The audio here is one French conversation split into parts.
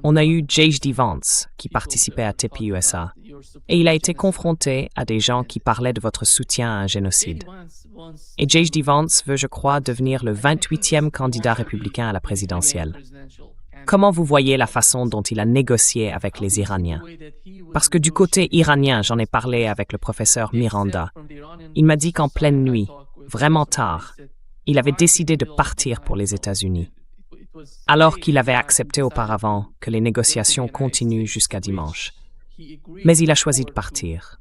On a eu J.D. Vance qui participait à TPUSA et il a été confronté à des gens qui parlaient de votre soutien à un génocide. Et J.D. Vance veut, je crois, devenir le 28e candidat républicain à la présidentielle. Comment vous voyez la façon dont il a négocié avec les Iraniens? Parce que du côté iranien, j'en ai parlé avec le professeur Miranda. Il m'a dit qu'en pleine nuit, vraiment tard, il avait décidé de partir pour les États-Unis, alors qu'il avait accepté auparavant que les négociations continuent jusqu'à dimanche. Mais il a choisi de partir.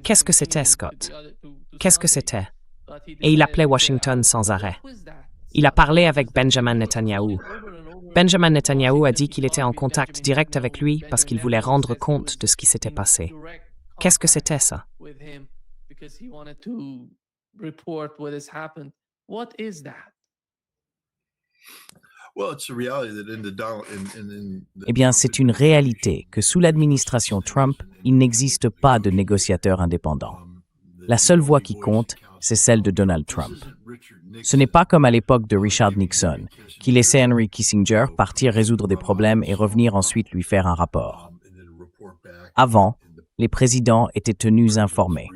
Qu'est-ce que c'était, Scott? Qu'est-ce que c'était? Et il appelait Washington sans arrêt. Il a parlé avec Benjamin Netanyahou. Benjamin Netanyahou a dit qu'il était en contact direct avec lui parce qu'il voulait rendre compte de ce qui s'était passé. Qu'est-ce que c'était ça? Eh bien, c'est une réalité que sous l'administration Trump, il n'existe pas de négociateur indépendant. La seule voix qui compte, c'est celle de Donald Trump. Ce n'est pas comme à l'époque de Richard Nixon, qui laissait Henry Kissinger partir résoudre des problèmes et revenir ensuite lui faire un rapport. Avant, les présidents étaient tenus informés.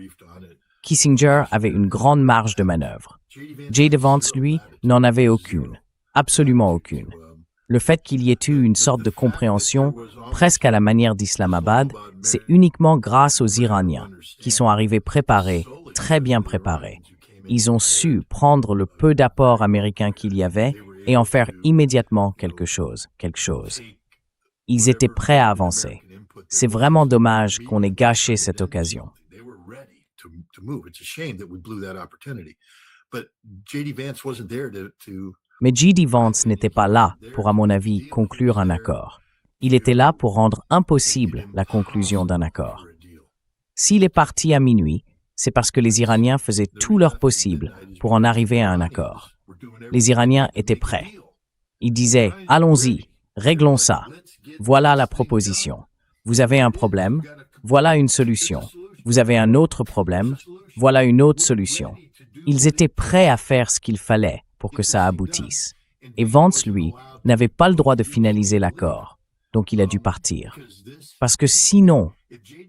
Kissinger avait une grande marge de manœuvre. J.D. Vance, lui, n'en avait aucune, absolument aucune. Le fait qu'il y ait eu une sorte de compréhension, presque à la manière d'Islamabad, c'est uniquement grâce aux Iraniens, qui sont arrivés préparés, très bien préparés. Ils ont su prendre le peu d'apport américain qu'il y avait et en faire immédiatement quelque chose. Ils étaient prêts à avancer. C'est vraiment dommage qu'on ait gâché cette occasion. Mais J.D. Vance n'était pas là pour, à mon avis, conclure un accord. Il était là pour rendre impossible la conclusion d'un accord. S'il est parti à minuit, c'est parce que les Iraniens faisaient tout leur possible pour en arriver à un accord. Les Iraniens étaient prêts. Ils disaient « Allons-y, réglons ça. Voilà la proposition. Vous avez un problème, voilà une solution. Vous avez un autre problème, voilà une autre solution. » Ils étaient prêts à faire ce qu'il fallait pour que ça aboutisse. Et Vance, lui, n'avait pas le droit de finaliser l'accord, donc il a dû partir. Parce que sinon,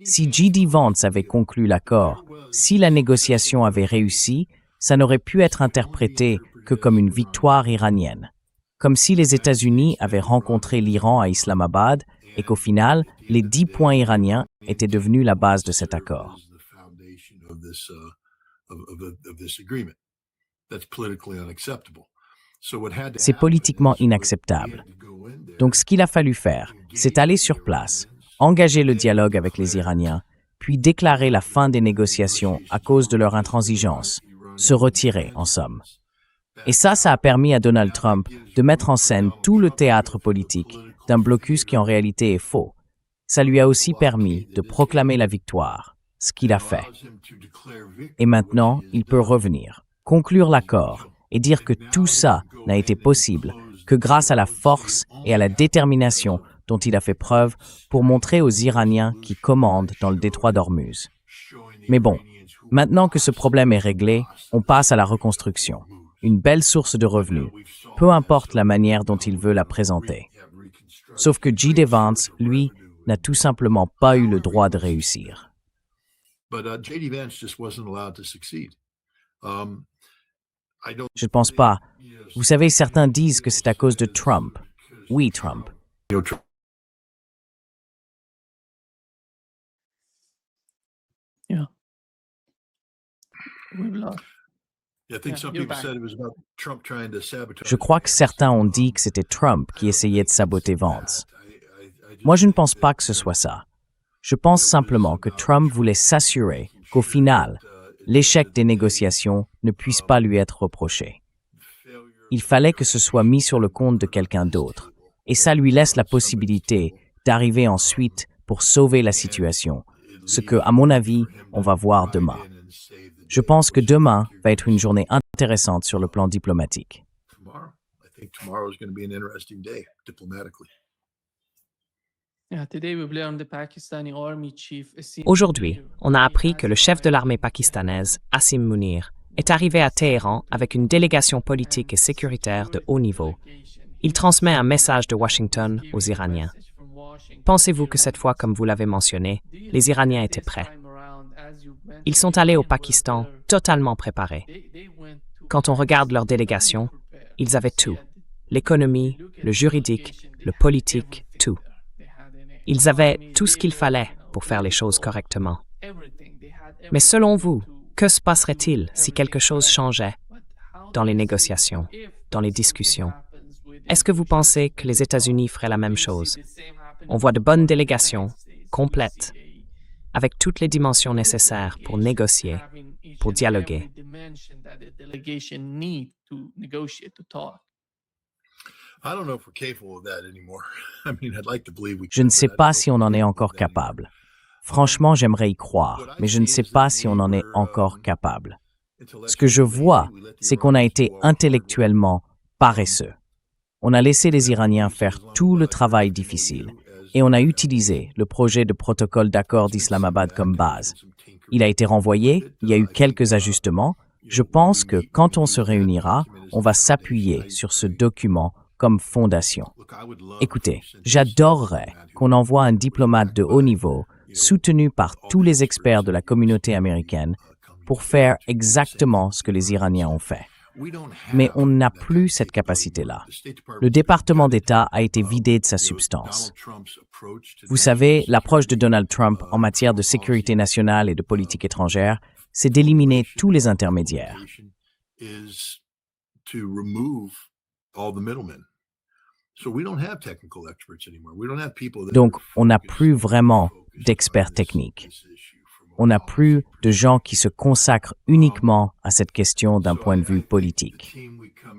si J.D. Vance avait conclu l'accord, si la négociation avait réussi, ça n'aurait pu être interprété que comme une victoire iranienne. Comme si les États-Unis avaient rencontré l'Iran à Islamabad et qu'au final, les 10 points iraniens étaient devenus la base de cet accord. C'est politiquement inacceptable. Donc ce qu'il a fallu faire, c'est aller sur place, engager le dialogue avec les Iraniens, puis déclarer la fin des négociations à cause de leur intransigeance, se retirer en somme. Et ça a permis à Donald Trump de mettre en scène tout le théâtre politique d'un blocus qui en réalité est faux. Ça lui a aussi permis de proclamer la victoire, ce qu'il a fait. Et maintenant, il peut revenir, conclure l'accord et dire que tout ça n'a été possible que grâce à la force et à la détermination dont il a fait preuve pour montrer aux Iraniens qui commandent dans le détroit d'Ormuz. Mais bon, maintenant que ce problème est réglé, on passe à la reconstruction. Une belle source de revenus, peu importe la manière dont il veut la présenter. Sauf que J.D. Vance, lui, n'a tout simplement pas eu le droit de réussir. Je ne pense pas. Vous savez, certains disent que c'est à cause de Trump. Oui, Trump. Je crois que certains ont dit que c'était Trump qui essayait de saboter Vance. Moi, je ne pense pas que ce soit ça. Je pense simplement que Trump voulait s'assurer qu'au final, l'échec des négociations ne puisse pas lui être reproché. Il fallait que ce soit mis sur le compte de quelqu'un d'autre, et ça lui laisse la possibilité d'arriver ensuite pour sauver la situation, ce que, à mon avis, on va voir demain. Je pense que demain va être une journée intéressante sur le plan diplomatique. Aujourd'hui, on a appris que le chef de l'armée pakistanaise, Asim Munir, est arrivé à Téhéran avec une délégation politique et sécuritaire de haut niveau. Il transmet un message de Washington aux Iraniens. Pensez-vous que cette fois, comme vous l'avez mentionné, les Iraniens étaient prêts? Ils sont allés au Pakistan totalement préparés. Quand on regarde leur délégation, ils avaient tout. L'économie, le juridique, le politique, tout. Ils avaient tout ce qu'il fallait pour faire les choses correctement. Mais selon vous, que se passerait-il si quelque chose changeait dans les négociations, dans les discussions? Est-ce que vous pensez que les États-Unis feraient la même chose? On voit de bonnes délégations, complètes, avec toutes les dimensions nécessaires pour négocier, pour dialoguer. Je ne sais pas si on en est encore capable. Franchement, j'aimerais y croire, mais je ne sais pas si on en est encore capable. Ce que je vois, c'est qu'on a été intellectuellement paresseux. On a laissé les Iraniens faire tout le travail difficile et on a utilisé le projet de protocole d'accord d'Islamabad comme base. Il a été renvoyé, il y a eu quelques ajustements. Je pense que quand on se réunira, on va s'appuyer sur ce document comme fondation. Écoutez, j'adorerais qu'on envoie un diplomate de haut niveau, soutenu par tous les experts de la communauté américaine, pour faire exactement ce que les Iraniens ont fait. Mais on n'a plus cette capacité-là. Le département d'État a été vidé de sa substance. Vous savez, l'approche de Donald Trump en matière de sécurité nationale et de politique étrangère, c'est d'éliminer tous les intermédiaires. Donc, on n'a plus vraiment d'experts techniques. On n'a plus de gens qui se consacrent uniquement à cette question d'un point de vue politique.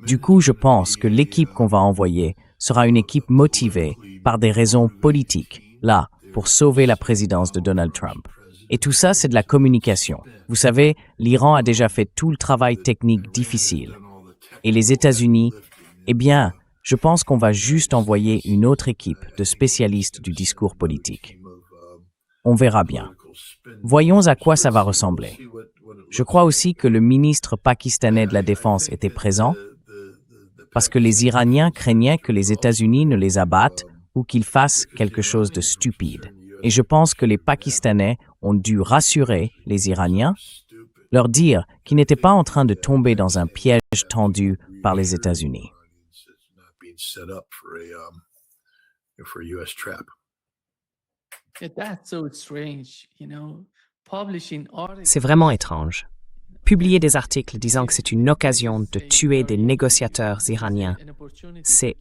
Du coup, je pense que l'équipe qu'on va envoyer sera une équipe motivée par des raisons politiques, là, pour sauver la présidence de Donald Trump. Et tout ça, c'est de la communication. Vous savez, l'Iran a déjà fait tout le travail technique difficile. Et les États-Unis, eh bien, je pense qu'on va juste envoyer une autre équipe de spécialistes du discours politique. On verra bien. Voyons à quoi ça va ressembler. Je crois aussi que le ministre pakistanais de la Défense était présent parce que les Iraniens craignaient que les États-Unis ne les abattent ou qu'ils fassent quelque chose de stupide. Et je pense que les Pakistanais ont dû rassurer les Iraniens, leur dire qu'ils n'étaient pas en train de tomber dans un piège tendu par les États-Unis. C'est vraiment étrange. Publier des articles disant que c'est une occasion de tuer des négociateurs iraniens, c'est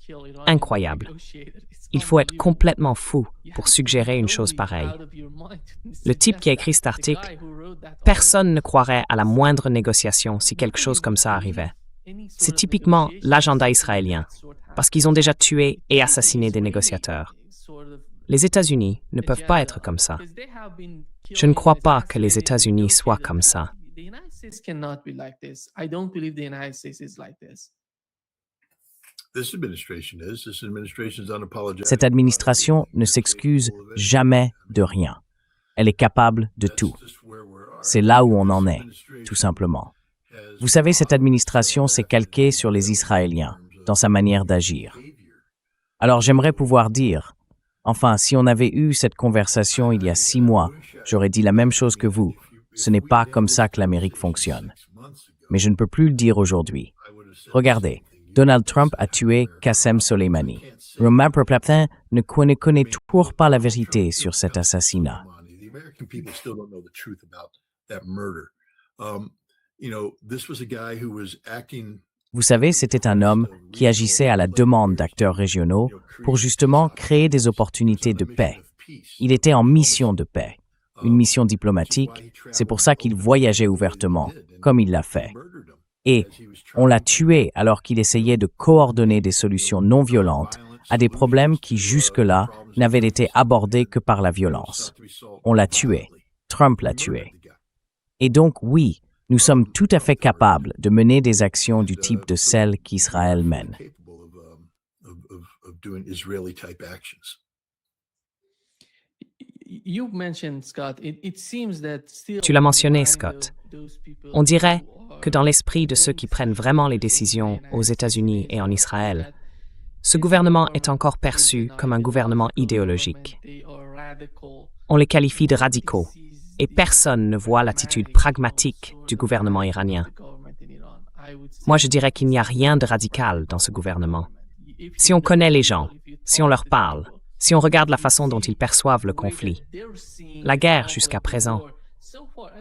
incroyable. Il faut être complètement fou pour suggérer une chose pareille. Le type qui a écrit cet article, personne ne croirait à la moindre négociation si quelque chose comme ça arrivait. C'est typiquement l'agenda israélien, parce qu'ils ont déjà tué et assassiné des négociateurs. Les États-Unis ne peuvent pas être comme ça. Je ne crois pas que les États-Unis soient comme ça. Cette administration ne s'excuse jamais de rien. Elle est capable de tout. C'est là où on en est, tout simplement. Vous savez, cette administration s'est calquée sur les Israéliens, dans sa manière d'agir. Alors j'aimerais pouvoir dire, enfin, si on avait eu cette conversation il y a 6 mois, j'aurais dit la même chose que vous. Ce n'est pas comme ça que l'Amérique fonctionne. Mais je ne peux plus le dire aujourd'hui. Regardez, Donald Trump a tué Qassem Soleimani. Romain Perpletin ne connaît toujours pas la vérité sur cet assassinat. Vous savez, c'était un homme qui agissait à la demande d'acteurs régionaux pour justement créer des opportunités de paix. Il était en mission de paix, une mission diplomatique. C'est pour ça qu'il voyageait ouvertement, comme il l'a fait. Et on l'a tué alors qu'il essayait de coordonner des solutions non violentes à des problèmes qui jusque-là n'avaient été abordés que par la violence. On l'a tué. Trump l'a tué. Et donc, oui, nous sommes tout à fait capables de mener des actions du type de celles qu'Israël mène. Tu l'as mentionné, Scott. On dirait que dans l'esprit de ceux qui prennent vraiment les décisions aux États-Unis et en Israël, ce gouvernement est encore perçu comme un gouvernement idéologique. On les qualifie de radicaux, et personne ne voit l'attitude pragmatique du gouvernement iranien. Moi, je dirais qu'il n'y a rien de radical dans ce gouvernement. Si on connaît les gens, si on leur parle, si on regarde la façon dont ils perçoivent le conflit, la guerre jusqu'à présent,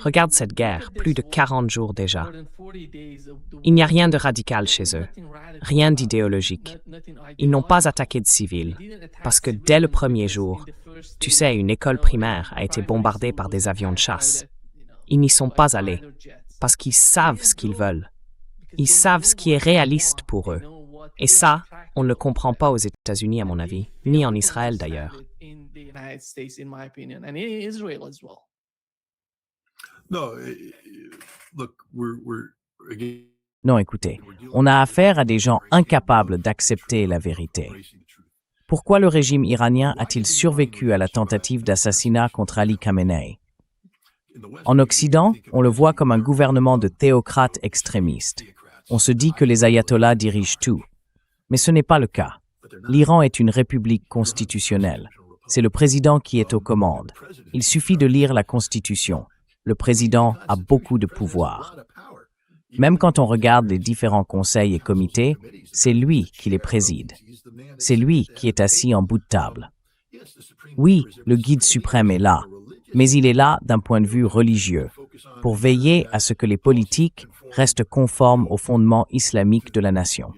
regarde cette guerre, plus de 40 jours déjà. Il n'y a rien de radical chez eux, rien d'idéologique. Ils n'ont pas attaqué de civils, parce que dès le premier jour, tu sais, une école primaire a été bombardée par des avions de chasse. Ils n'y sont pas allés, parce qu'ils savent ce qu'ils veulent. Ils savent ce qui est réaliste pour eux. Et ça, on ne le comprend pas aux États-Unis, à mon avis, ni en Israël d'ailleurs. Non, écoutez, on a affaire à des gens incapables d'accepter la vérité. Pourquoi le régime iranien a-t-il survécu à la tentative d'assassinat contre Ali Khamenei? En Occident, on le voit comme un gouvernement de théocrates extrémistes. On se dit que les ayatollahs dirigent tout. Mais ce n'est pas le cas. L'Iran est une république constitutionnelle. C'est le président qui est aux commandes. Il suffit de lire la Constitution. Le président a beaucoup de pouvoir. Même quand on regarde les différents conseils et comités, c'est lui qui les préside. C'est lui qui est assis en bout de table. Oui, le guide suprême est là, mais il est là d'un point de vue religieux, pour veiller à ce que les politiques restent conformes aux fondements islamiques de la nation.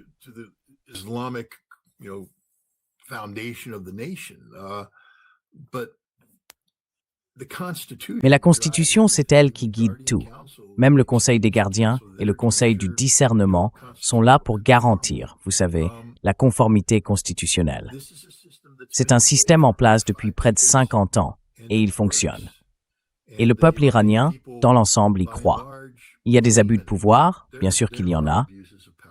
Mais la Constitution, c'est elle qui guide tout. Même le Conseil des gardiens et le Conseil du discernement sont là pour garantir, vous savez, la conformité constitutionnelle. C'est un système en place depuis près de 50 ans et il fonctionne. Et le peuple iranien, dans l'ensemble, y croit. Il y a des abus de pouvoir, bien sûr qu'il y en a,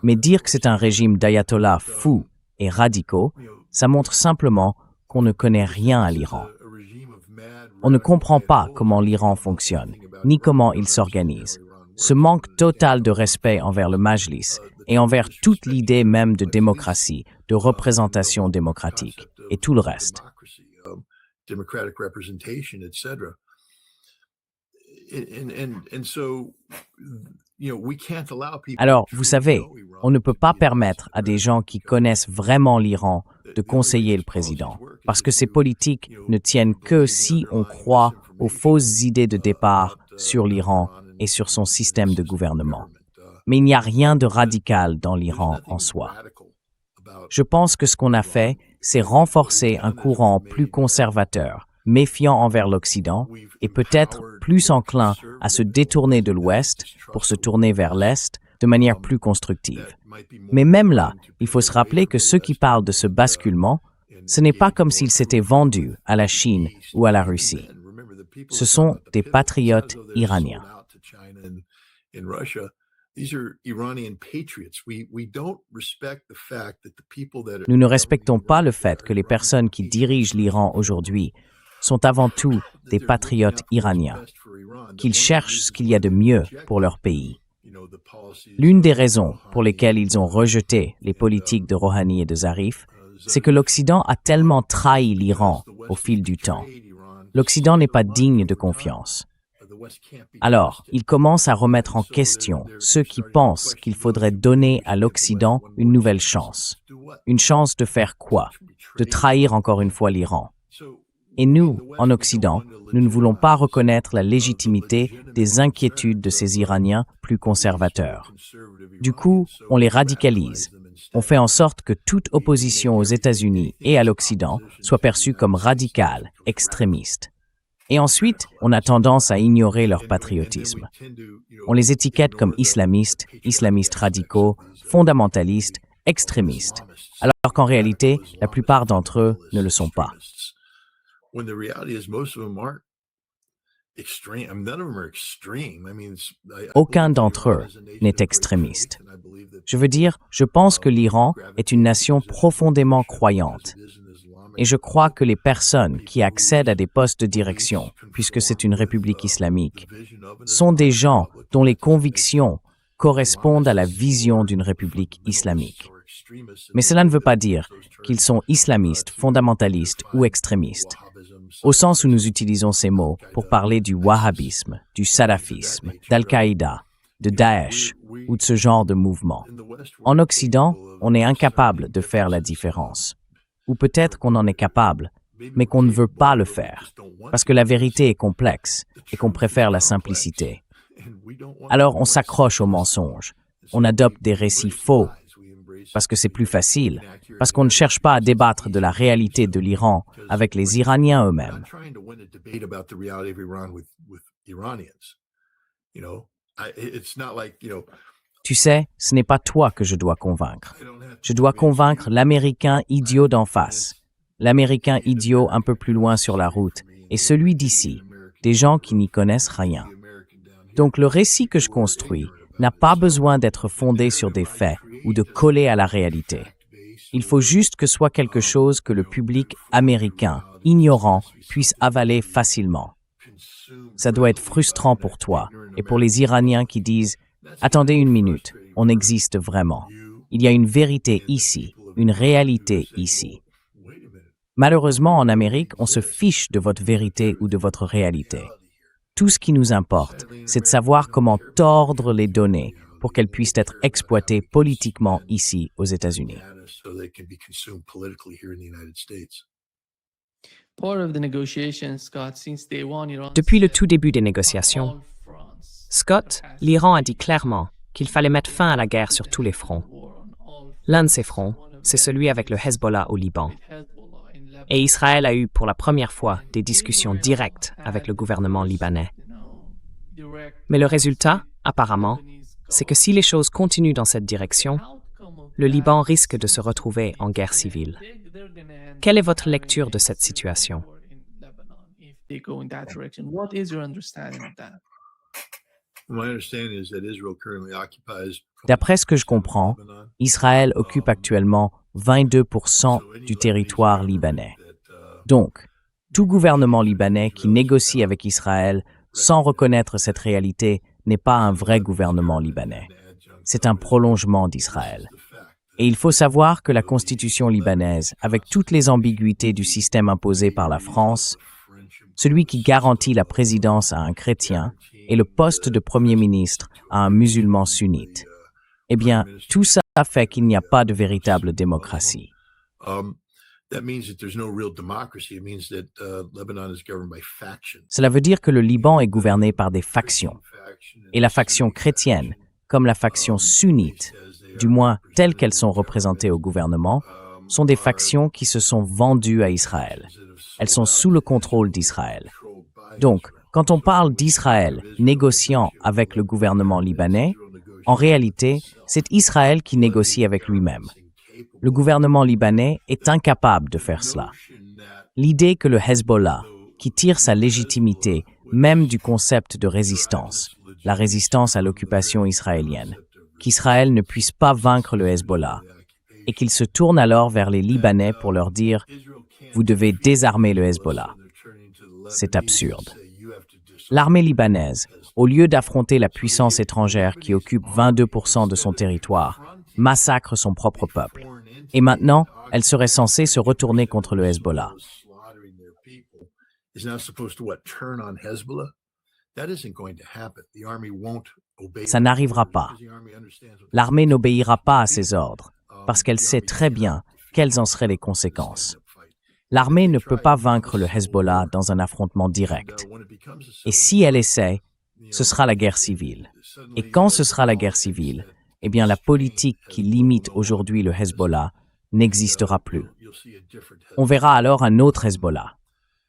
mais dire que c'est un régime d'ayatollahs fous et radicaux, ça montre simplement qu'on ne connaît rien à l'Iran. On ne comprend pas comment l'Iran fonctionne, ni comment il s'organise. Ce manque total de respect envers le Majlis et envers toute l'idée même de démocratie, de représentation démocratique, et tout le reste. Alors, vous savez, on ne peut pas permettre à des gens qui connaissent vraiment l'Iran de conseiller le président, parce que ces politiques ne tiennent que si on croit aux fausses idées de départ sur l'Iran et sur son système de gouvernement. Mais il n'y a rien de radical dans l'Iran en soi. Je pense que ce qu'on a fait, c'est renforcer un courant plus conservateur, méfiant envers l'Occident et peut-être plus enclin à se détourner de l'Ouest pour se tourner vers l'Est de manière plus constructive. Mais même là, il faut se rappeler que ceux qui parlent de ce basculement, ce n'est pas comme s'ils s'étaient vendus à la Chine ou à la Russie. Ce sont des patriotes iraniens. Nous ne respectons pas le fait que les personnes qui dirigent l'Iran aujourd'hui sont avant tout des patriotes iraniens, qu'ils cherchent ce qu'il y a de mieux pour leur pays. L'une des raisons pour lesquelles ils ont rejeté les politiques de Rouhani et de Zarif, c'est que l'Occident a tellement trahi l'Iran au fil du temps. L'Occident n'est pas digne de confiance. Alors, ils commencent à remettre en question ceux qui pensent qu'il faudrait donner à l'Occident une nouvelle chance. Une chance de faire quoi? De trahir encore une fois l'Iran. Et nous, en Occident, nous ne voulons pas reconnaître la légitimité des inquiétudes de ces Iraniens plus conservateurs. Du coup, on les radicalise. On fait en sorte que toute opposition aux États-Unis et à l'Occident soit perçue comme radicale, extrémiste. Et ensuite, on a tendance à ignorer leur patriotisme. On les étiquette comme islamistes, islamistes radicaux, fondamentalistes, extrémistes, alors qu'en réalité, la plupart d'entre eux ne le sont pas. Aucun d'entre eux n'est extrémiste. Je veux dire, je pense que l'Iran est une nation profondément croyante. Et je crois que les personnes qui accèdent à des postes de direction, puisque c'est une république islamique, sont des gens dont les convictions correspondent à la vision d'une république islamique. Mais cela ne veut pas dire qu'ils sont islamistes, fondamentalistes ou extrémistes, au sens où nous utilisons ces mots pour parler du wahhabisme, du salafisme, d'Al-Qaïda, de Daesh ou de ce genre de mouvement. En Occident, on est incapable de faire la différence. Ou peut-être qu'on en est capable, mais qu'on ne veut pas le faire, parce que la vérité est complexe et qu'on préfère la simplicité. Alors on s'accroche aux mensonges, on adopte des récits faux, parce que c'est plus facile, parce qu'on ne cherche pas à débattre de la réalité de l'Iran avec les Iraniens eux-mêmes. Tu sais, ce n'est pas toi que je dois convaincre. Je dois convaincre l'Américain idiot d'en face, l'Américain idiot un peu plus loin sur la route, et celui d'ici, des gens qui n'y connaissent rien. Donc le récit que je construis n'a pas besoin d'être fondé sur des faits ou de coller à la réalité. Il faut juste que ce soit quelque chose que le public américain, ignorant, puisse avaler facilement. Ça doit être frustrant pour toi et pour les Iraniens qui disent « Attendez une minute, on existe vraiment. Il y a une vérité ici, une réalité ici. » Malheureusement, en Amérique, on se fiche de votre vérité ou de votre réalité. Tout ce qui nous importe, c'est de savoir comment tordre les données pour qu'elles puissent être exploitées politiquement ici aux États-Unis. Depuis le tout début des négociations, Scott, l'Iran a dit clairement qu'il fallait mettre fin à la guerre sur tous les fronts. L'un de ces fronts, c'est celui avec le Hezbollah au Liban. Et Israël a eu pour la première fois des discussions directes avec le gouvernement libanais. Mais le résultat, apparemment, c'est que si les choses continuent dans cette direction, le Liban risque de se retrouver en guerre civile. Quelle est votre lecture de cette situation? D'après ce que je comprends, Israël occupe actuellement 22% du territoire libanais. Donc, tout gouvernement libanais qui négocie avec Israël sans reconnaître cette réalité n'est pas un vrai gouvernement libanais. C'est un prolongement d'Israël. Et il faut savoir que la constitution libanaise, avec toutes les ambiguïtés du système imposé par la France, celui qui garantit la présidence à un chrétien et le poste de Premier ministre à un musulman sunnite, eh bien, tout ça fait qu'il n'y a pas de véritable démocratie. Cela veut dire que le Liban est gouverné par des factions. Et la faction chrétienne, comme la faction sunnite, du moins telles qu'elles sont représentées au gouvernement, sont des factions qui se sont vendues à Israël. Elles sont sous le contrôle d'Israël. Donc, quand on parle d'Israël négociant avec le gouvernement libanais, en réalité, c'est Israël qui négocie avec lui-même. Le gouvernement libanais est incapable de faire cela. L'idée que le Hezbollah, qui tire sa légitimité même du concept de résistance, la résistance à l'occupation israélienne, qu'Israël ne puisse pas vaincre le Hezbollah, et qu'il se tourne alors vers les Libanais pour leur dire « Vous devez désarmer le Hezbollah ». C'est absurde. L'armée libanaise, au lieu d'affronter la puissance étrangère qui occupe 22% de son territoire, massacre son propre peuple. Et maintenant, elle serait censée se retourner contre le Hezbollah. Ça n'arrivera pas. L'armée n'obéira pas à ses ordres, parce qu'elle sait très bien quelles en seraient les conséquences. L'armée ne peut pas vaincre le Hezbollah dans un affrontement direct. Et si elle essaie, ce sera la guerre civile. Et quand ce sera la guerre civile, eh bien la politique qui limite aujourd'hui le Hezbollah n'existera plus. On verra alors un autre Hezbollah.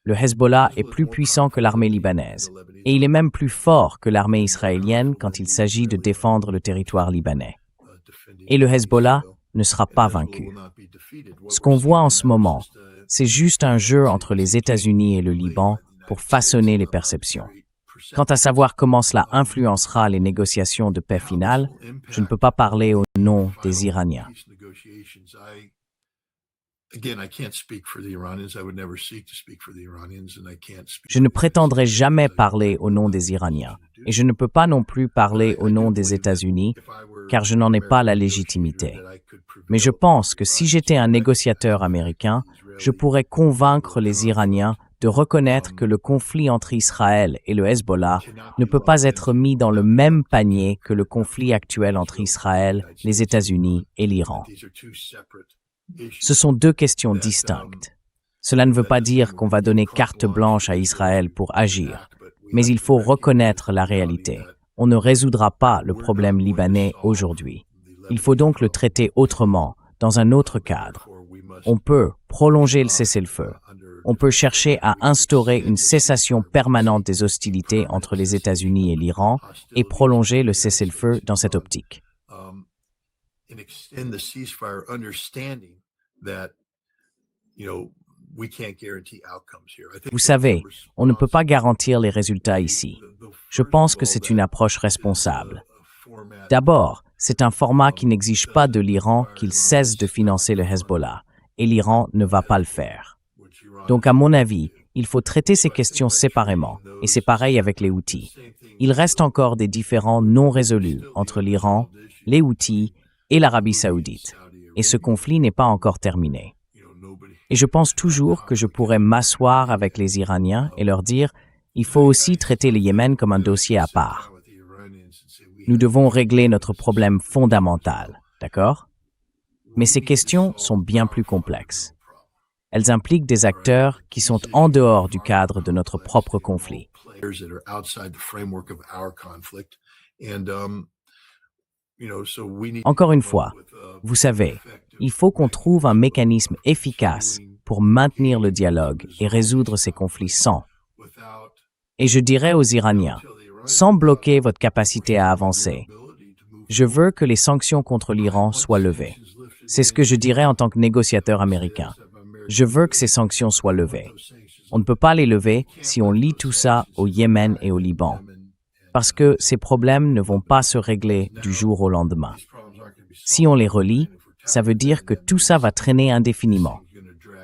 Le Hezbollah est plus puissant que l'armée libanaise, et il est même plus fort que l'armée israélienne quand il s'agit de défendre le territoire libanais. Et le Hezbollah ne sera pas vaincu. Ce qu'on voit en ce moment, c'est juste un jeu entre les États-Unis et le Liban pour façonner les perceptions. Quant à savoir comment cela influencera les négociations de paix finales, je ne peux pas parler au nom des Iraniens. Je ne prétendrai jamais parler au nom des Iraniens, et je ne peux pas non plus parler au nom des États-Unis, car je n'en ai pas la légitimité. Mais je pense que si j'étais un négociateur américain, je pourrais convaincre les Iraniens de reconnaître que le conflit entre Israël et le Hezbollah ne peut pas être mis dans le même panier que le conflit actuel entre Israël, les États-Unis et l'Iran. Ce sont deux questions distinctes. Cela ne veut pas dire qu'on va donner carte blanche à Israël pour agir, mais il faut reconnaître la réalité. On ne résoudra pas le problème libanais aujourd'hui. Il faut donc le traiter autrement, dans un autre cadre. On peut prolonger le cessez-le-feu. On peut chercher à instaurer une cessation permanente des hostilités entre les États-Unis et l'Iran et prolonger le cessez-le-feu dans cette optique. Vous savez, on ne peut pas garantir les résultats ici. Je pense que c'est une approche responsable. D'abord, c'est un format qui n'exige pas de l'Iran qu'il cesse de financer le Hezbollah, et l'Iran ne va pas le faire. Donc, à mon avis, il faut traiter ces questions séparément, et c'est pareil avec les Houthis. Il reste encore des différends non résolus entre l'Iran, les Houthis et l'Arabie saoudite, et ce conflit n'est pas encore terminé. Et je pense toujours que je pourrais m'asseoir avec les Iraniens et leur dire « il faut aussi traiter le Yémen comme un dossier à part. Nous devons régler notre problème fondamental, d'accord? Mais ces questions sont bien plus complexes. Elles impliquent des acteurs qui sont en dehors du cadre de notre propre conflit. Encore une fois, vous savez, il faut qu'on trouve un mécanisme efficace pour maintenir le dialogue et résoudre ces conflits sans. Et je dirais aux Iraniens, sans bloquer votre capacité à avancer, je veux que les sanctions contre l'Iran soient levées. C'est ce que je dirais en tant que négociateur américain. Je veux que ces sanctions soient levées. On ne peut pas les lever si on lie tout ça au Yémen et au Liban, parce que ces problèmes ne vont pas se régler du jour au lendemain. Si on les relie, ça veut dire que tout ça va traîner indéfiniment.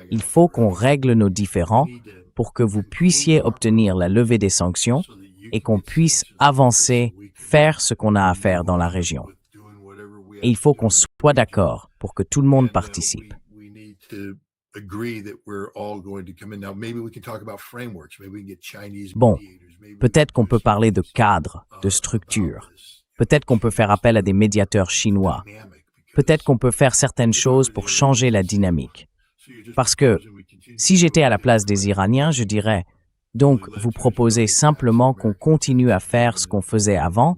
Il faut qu'on règle nos différends pour que vous puissiez obtenir la levée des sanctions et qu'on puisse avancer, faire ce qu'on a à faire dans la région. Et il faut qu'on soit d'accord pour que tout le monde participe. Bon, peut-être qu'on peut parler de cadre, de structure. Peut-être qu'on peut faire appel à des médiateurs chinois. Peut-être qu'on peut faire certaines choses pour changer la dynamique. Parce que, si j'étais à la place des Iraniens, je dirais, donc vous proposez simplement qu'on continue à faire ce qu'on faisait avant,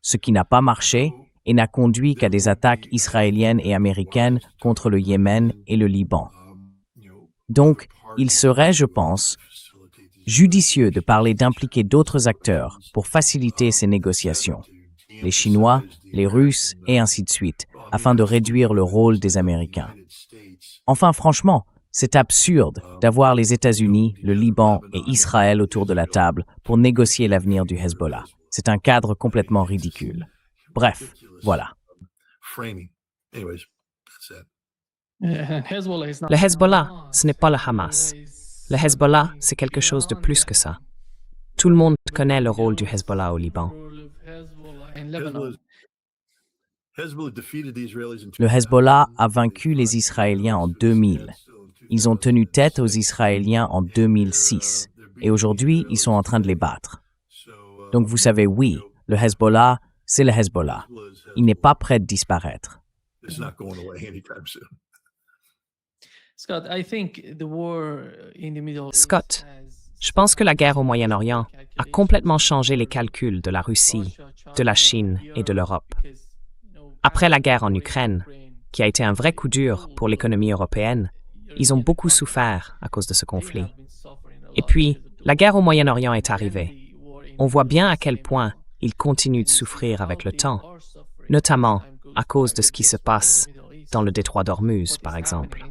ce qui n'a pas marché et n'a conduit qu'à des attaques israéliennes et américaines contre le Yémen et le Liban. Donc, il serait, je pense, judicieux de parler d'impliquer d'autres acteurs pour faciliter ces négociations, les Chinois, les Russes et ainsi de suite, afin de réduire le rôle des Américains. Enfin, franchement, c'est absurde d'avoir les États-Unis, le Liban et Israël autour de la table pour négocier l'avenir du Hezbollah. C'est un cadre complètement ridicule. Bref, voilà. Le Hezbollah, ce n'est pas le Hamas. Le Hezbollah, c'est quelque chose de plus que ça. Tout le monde connaît le rôle du Hezbollah au Liban. Le Hezbollah a vaincu les Israéliens en 2000. Ils ont tenu tête aux Israéliens en 2006. Et aujourd'hui, ils sont en train de les battre. Donc vous savez, oui, le Hezbollah, c'est le Hezbollah. Il n'est pas prêt de disparaître. Scott, je pense que la guerre au Moyen-Orient a complètement changé les calculs de la Russie, de la Chine et de l'Europe. Après la guerre en Ukraine, qui a été un vrai coup dur pour l'économie européenne, ils ont beaucoup souffert à cause de ce conflit. Et puis, la guerre au Moyen-Orient est arrivée. On voit bien à quel point ils continuent de souffrir avec le temps, notamment à cause de ce qui se passe dans le détroit d'Ormuz, par exemple.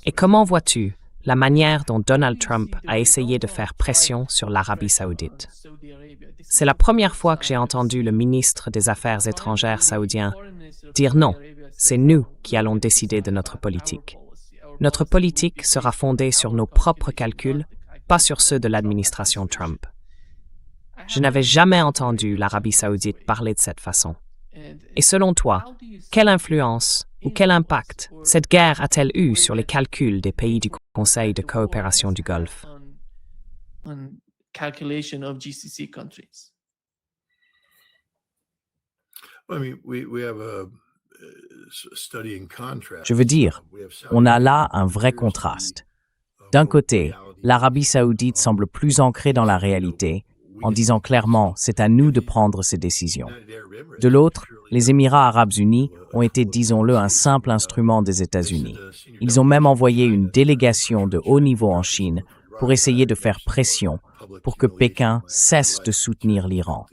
Et comment vois-tu la manière dont Donald Trump a essayé de faire pression sur l'Arabie saoudite? C'est la première fois que j'ai entendu le ministre des Affaires étrangères saoudien dire non, c'est nous qui allons décider de notre politique. Notre politique sera fondée sur nos propres calculs, pas sur ceux de l'administration Trump. Je n'avais jamais entendu l'Arabie saoudite parler de cette façon. Et selon toi, quelle influence ou quel impact cette guerre a-t-elle eu sur les calculs des pays du Conseil de coopération du Golfe? Je veux dire, on a là un vrai contraste. D'un côté, l'Arabie saoudite semble plus ancrée dans la réalité, en disant clairement « c'est à nous de prendre ces décisions ». De l'autre, les Émirats arabes unis ont été, disons-le, un simple instrument des États-Unis. Ils ont même envoyé une délégation de haut niveau en Chine pour essayer de faire pression pour que Pékin cesse de soutenir l'Iran.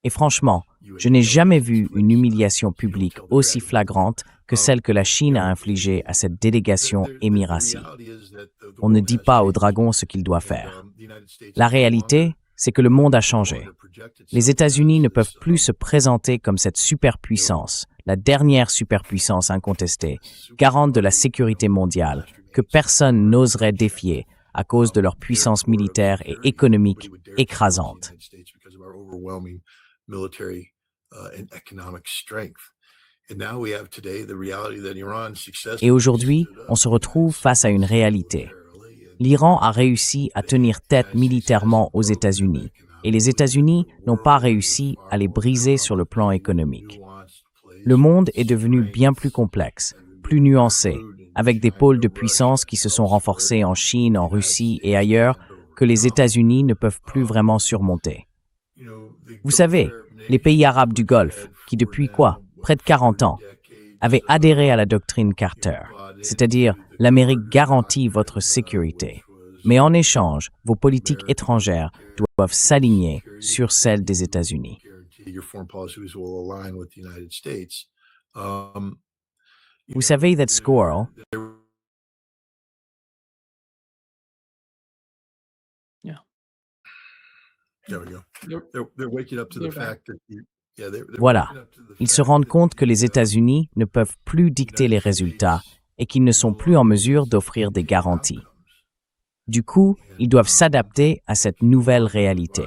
Et franchement, je n'ai jamais vu une humiliation publique aussi flagrante que celle que la Chine a infligée à cette délégation émiratie. On ne dit pas au dragon ce qu'il doit faire. La réalité, c'est que le monde a changé. Les États-Unis ne peuvent plus se présenter comme cette superpuissance, la dernière superpuissance incontestée, garante de la sécurité mondiale, que personne n'oserait défier à cause de leur puissance militaire et économique écrasante. Et aujourd'hui, on se retrouve face à une réalité. L'Iran a réussi à tenir tête militairement aux États-Unis, et les États-Unis n'ont pas réussi à les briser sur le plan économique. Le monde est devenu bien plus complexe, plus nuancé, avec des pôles de puissance qui se sont renforcés en Chine, en Russie et ailleurs, que les États-Unis ne peuvent plus vraiment surmonter. Vous savez, les pays arabes du Golfe, qui depuis près de 40 ans, avaient adhéré à la doctrine Carter, c'est-à-dire l'Amérique garantit votre sécurité. Mais en échange, vos politiques étrangères doivent s'aligner sur celles des États-Unis. Vous savez, that squirrel. Voilà. Ils se rendent compte que les États-Unis ne peuvent plus dicter les résultats et qu'ils ne sont plus en mesure d'offrir des garanties. Du coup, ils doivent s'adapter à cette nouvelle réalité.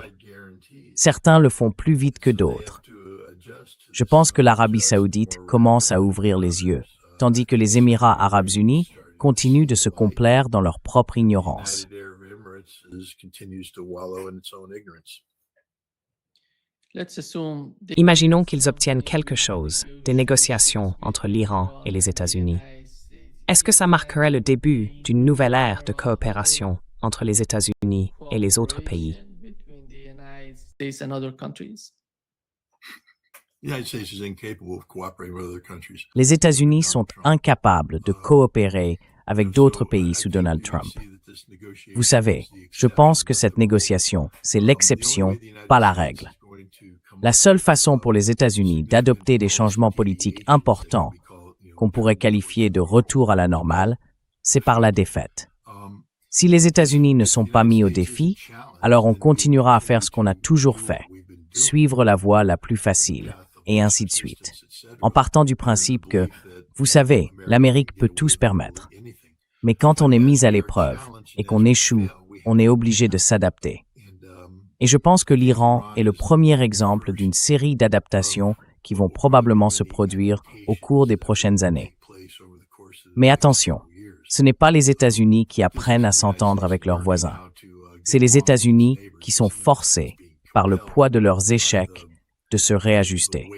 Certains le font plus vite que d'autres. Je pense que l'Arabie saoudite commence à ouvrir les yeux, tandis que les Émirats arabes unis continuent de se complaire dans leur propre ignorance. Imaginons qu'ils obtiennent quelque chose, des négociations entre l'Iran et les États-Unis. Est-ce que ça marquerait le début d'une nouvelle ère de coopération entre les États-Unis et les autres pays? Les États-Unis sont incapables de coopérer avec d'autres pays sous Donald Trump. Vous savez, je pense que cette négociation, c'est l'exception, pas la règle. La seule façon pour les États-Unis d'adopter des changements politiques importants, qu'on pourrait qualifier de retour à la normale, c'est par la défaite. Si les États-Unis ne sont pas mis au défi, alors on continuera à faire ce qu'on a toujours fait, suivre la voie la plus facile, et ainsi de suite. En partant du principe que, vous savez, l'Amérique peut tout se permettre. Mais quand on est mis à l'épreuve et qu'on échoue, on est obligé de s'adapter. Et je pense que l'Iran est le premier exemple d'une série d'adaptations qui vont probablement se produire au cours des prochaines années. Mais attention, ce n'est pas les États-Unis qui apprennent à s'entendre avec leurs voisins. C'est les États-Unis qui sont forcés, par le poids de leurs échecs, de se réajuster.